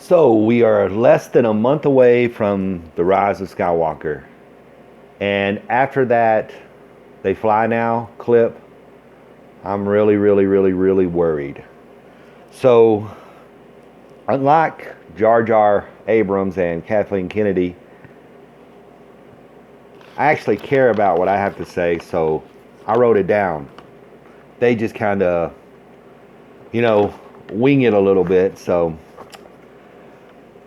So we are less than a month away from the Rise of Skywalker. And after that, they fly now clip, I'm really, really, really, really worried. So, unlike Jar Jar Abrams and Kathleen Kennedy, I actually care about what I have to say, so I wrote it down. They just kind of, you know, wing it a little bit. So,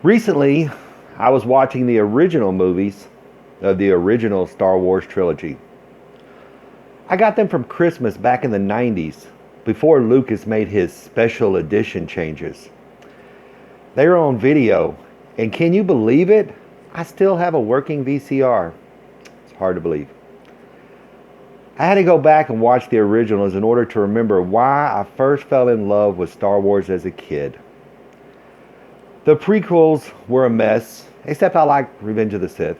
recently, I was watching the original movies of the original Star Wars trilogy. I got them from Christmas back in the 90s, before Lucas made his special edition changes. They were on video, and can you believe it? I still have a working VCR. It's hard to believe. I had to go back and watch the originals in order to remember why I first fell in love with Star Wars as a kid. The prequels were a mess, except I liked Revenge of the Sith.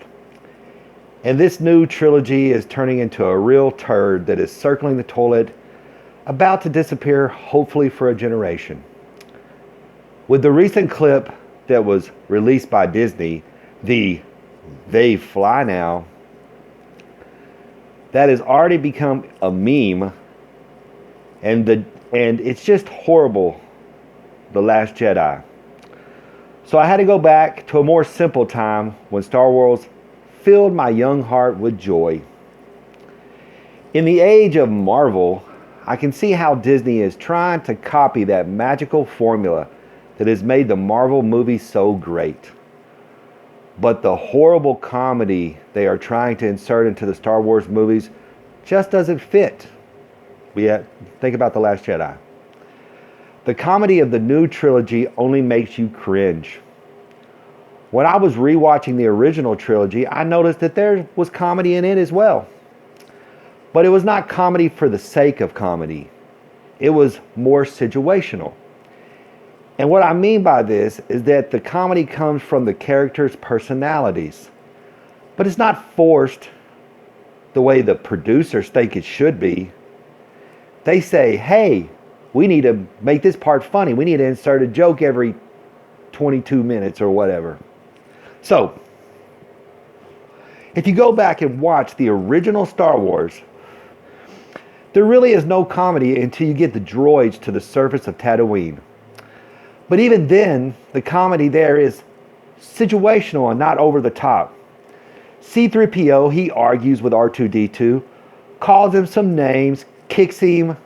And this new trilogy is turning into a real turd that is circling the toilet, about to disappear, hopefully for a generation. With the recent clip that was released by Disney, the They Fly Now, that has already become a meme, and it's just horrible, The Last Jedi. So I had to go back to a more simple time when Star Wars filled my young heart with joy. In the age of Marvel, I can see how Disney is trying to copy that magical formula that has made the Marvel movies so great. But the horrible comedy they are trying to insert into the Star Wars movies just doesn't fit. Think about The Last Jedi. The comedy of the new trilogy only makes you cringe. When I was rewatching the original trilogy, I noticed that there was comedy in it as well. But it was not comedy for the sake of comedy. It was more situational. And what I mean by this is that the comedy comes from the characters' personalities. But it's not forced the way the producers think it should be. They say, hey, we need to make this part funny. We need to insert a joke every 22 minutes or whatever. So, if you go back and watch the original Star Wars, there really is no comedy until you get the droids to the surface of Tatooine. But even then, the comedy there is situational and not over the top. C-3PO, he argues with R2-D2, calls him some names, kicks him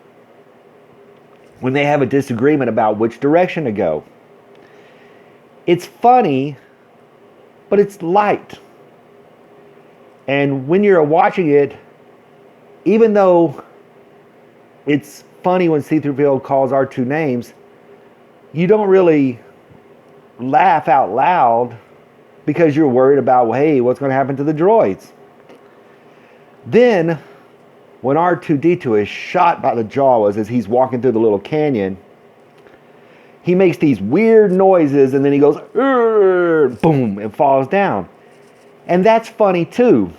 when they have a disagreement about which direction to go. It's funny, but it's light. And when you're watching it, even though it's funny when C-3PO calls R2 names, you don't really laugh out loud because you're worried about, well, hey, what's going to happen to the droids? Then, when R2-D2 is shot by the Jawas as he's walking through the little canyon, he makes these weird noises and then he goes, boom, and falls down. And that's funny too.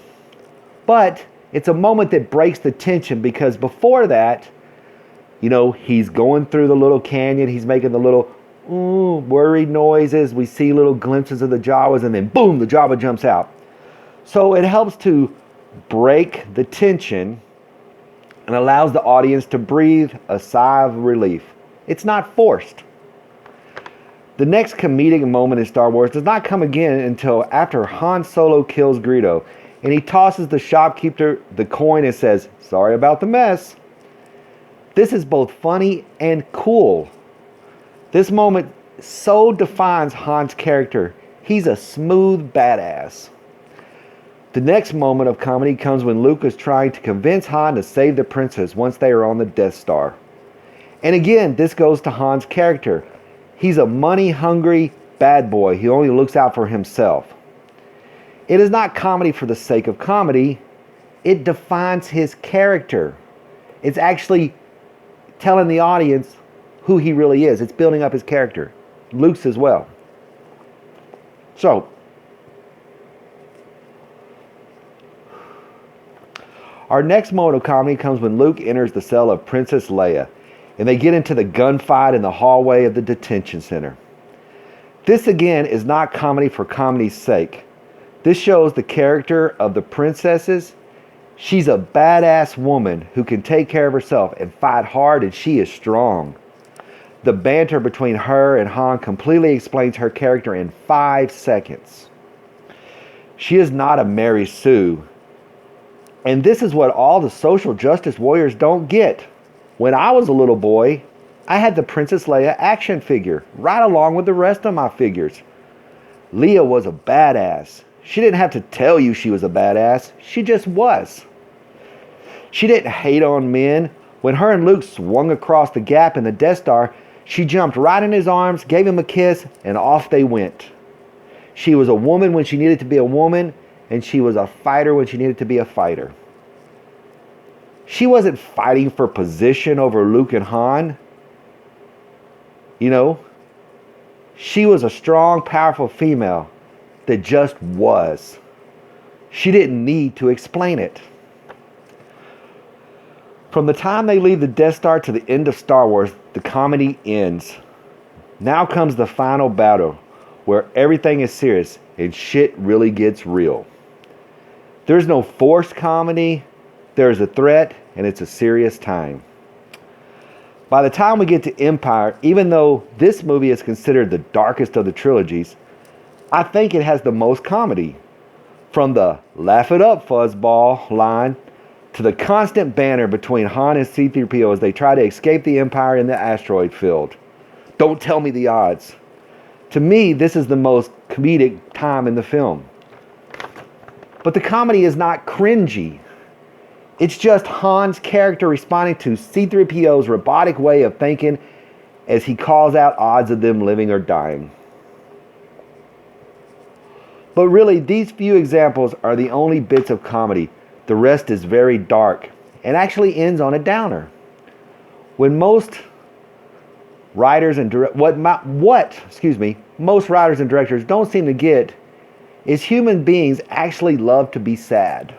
But it's a moment that breaks the tension because before that, he's going through the little canyon, he's making the little worried noises, we see little glimpses of the Jawas, and then boom, the Jawa jumps out. So it helps to break the tension and allows the audience to breathe a sigh of relief. It's not forced. The next comedic moment in Star Wars does not come again until after Han Solo kills Greedo, and he tosses the shopkeeper the coin and says, "Sorry about the mess." This is both funny and cool. This moment so defines Han's character. He's a smooth badass. The next moment of comedy comes when Luke is trying to convince Han to save the princess once they are on the Death Star. And again, this goes to Han's character. He's a money-hungry bad boy. He only looks out for himself. It is not comedy for the sake of comedy. It defines his character. It's actually telling the audience who he really is. It's building up his character. Luke's as well. So, our next moment of comedy comes when Luke enters the cell of Princess Leia, and they get into the gunfight in the hallway of the detention center. This again is not comedy for comedy's sake. This shows the character of the princesses. She's a badass woman who can take care of herself and fight hard, and she is strong. The banter between her and Han completely explains her character in 5 seconds. She is not a Mary Sue. And this is what all the social justice warriors don't get. When I was a little boy, I had the Princess Leia action figure, right along with the rest of my figures. Leia was a badass. She didn't have to tell you she was a badass. She just was. She didn't hate on men. When her and Luke swung across the gap in the Death Star, she jumped right in his arms, gave him a kiss, and off they went. She was a woman when she needed to be a woman, and she was a fighter when she needed to be a fighter. She wasn't fighting for position over Luke and Han. She was a strong, powerful female that just was. She didn't need to explain it. From the time they leave the Death Star to the end of Star Wars, the comedy ends. Now comes the final battle, where everything is serious and shit really gets real. There's no forced comedy. There's a threat, and it's a serious time. By the time we get to Empire, even though this movie is considered the darkest of the trilogies, I think it has the most comedy. From the "laugh it up, fuzzball" line to the constant banter between Han and C-3PO as they try to escape the Empire in the asteroid field. Don't tell me the odds. To me, this is the most comedic time in the film. But the comedy is not cringy. It's just Han's character responding to C-3PO's robotic way of thinking as he calls out odds of them living or dying. But really, these few examples are the only bits of comedy. The rest is very dark and actually ends on a downer. When most writers and most writers and directors don't seem to get is human beings actually love to be sad.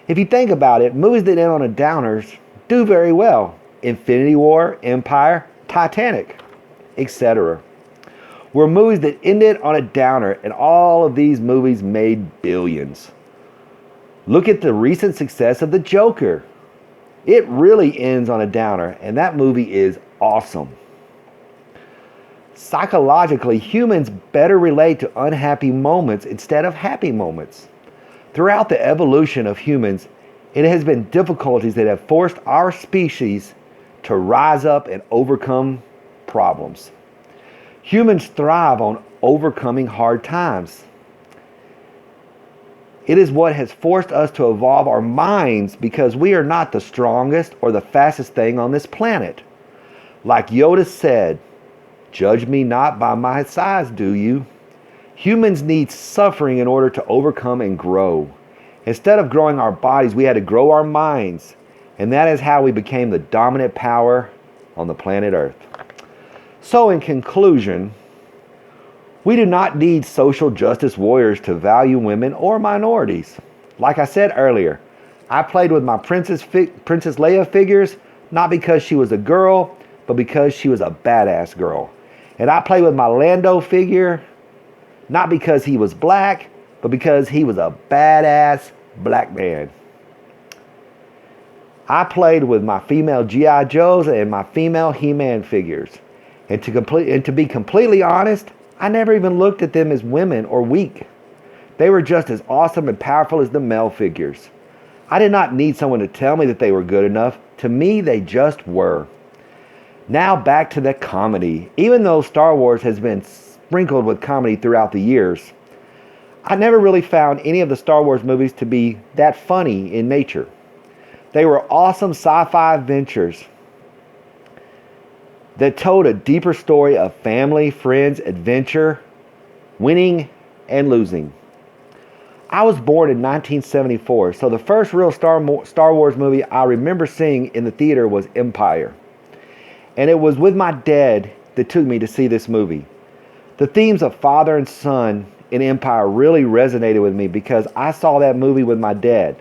If you think about it, movies that end on a downers do very well. Infinity War, Empire, Titanic, etc. Were movies that ended on a downer, and all of these movies made billions. Look at the recent success of The Joker. It really ends on a downer, and that movie is awesome. Psychologically, humans better relate to unhappy moments instead of happy moments. Throughout the evolution of humans, it has been difficulties that have forced our species to rise up and overcome problems. Humans thrive on overcoming hard times. It is what has forced us to evolve our minds because we are not the strongest or the fastest thing on this planet. Like Yoda said, "Judge me not by my size, do you?" Humans need suffering in order to overcome and grow. Instead of growing our bodies, we had to grow our minds. And that is how we became the dominant power on the planet Earth. So in conclusion, we do not need social justice warriors to value women or minorities. Like I said earlier, I played with my Princess Leia figures, not because she was a girl, but because she was a badass girl. And I played with my Lando figure, not because he was black, but because he was a badass black man. I played with my female G.I. Joes and my female He-Man figures. And to be completely honest, I never even looked at them as women or weak. They were just as awesome and powerful as the male figures. I did not need someone to tell me that they were good enough. To me, they just were. Now back to the comedy. Even though Star Wars has been sprinkled with comedy throughout the years, I never really found any of the Star Wars movies to be that funny in nature. They were awesome sci-fi adventures that told a deeper story of family, friends, adventure, winning, and losing. I was born in 1974, so the first real Star Wars movie I remember seeing in the theater was Empire. And it was with my dad that took me to see this movie. The themes of father and son in Empire really resonated with me because I saw that movie with my dad.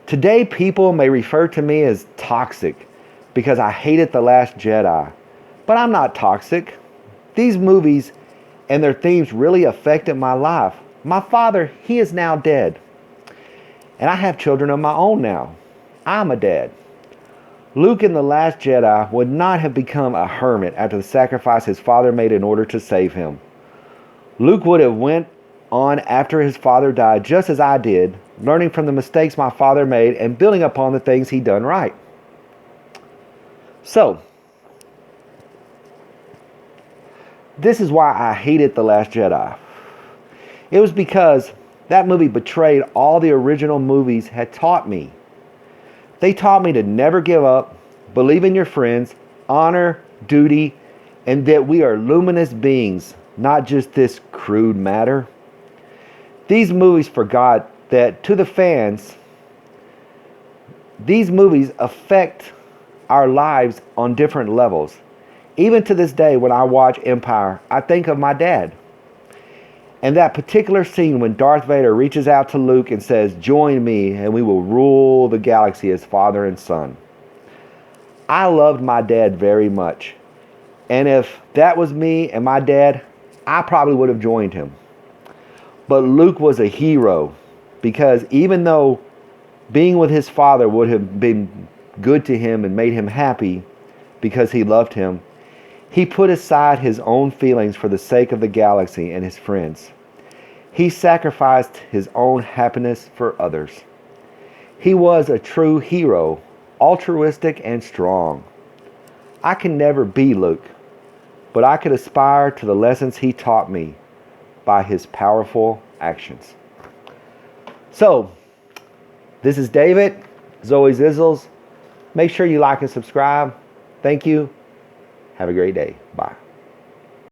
Today, people may refer to me as toxic because I hated The Last Jedi. But I'm not toxic. These movies and their themes really affected my life. My father, he is now dead. And I have children of my own now. I'm a dad. Luke in The Last Jedi would not have become a hermit after the sacrifice his father made in order to save him. Luke would have went on after his father died just as I did, learning from the mistakes my father made and building upon the things he done right. So, this is why I hated The Last Jedi. It was because that movie betrayed all the original movies had taught me. They taught me to never give up, believe in your friends, honor, duty, and that we are luminous beings, not just this crude matter. These movies forgot that to the fans, these movies affect our lives on different levels. Even to this day, when I watch Empire, I think of my dad. And that particular scene when Darth Vader reaches out to Luke and says, "Join me and we will rule the galaxy as father and son." I loved my dad very much. And if that was me and my dad, I probably would have joined him. But Luke was a hero because even though being with his father would have been good to him and made him happy because he loved him, he put aside his own feelings for the sake of the galaxy and his friends. He sacrificed his own happiness for others. He was a true hero, altruistic and strong. I can never be Luke, but I could aspire to the lessons he taught me by his powerful actions. So, this is David, Zoe Zizzles. Make sure you like and subscribe. Thank you. Have a great day. Bye.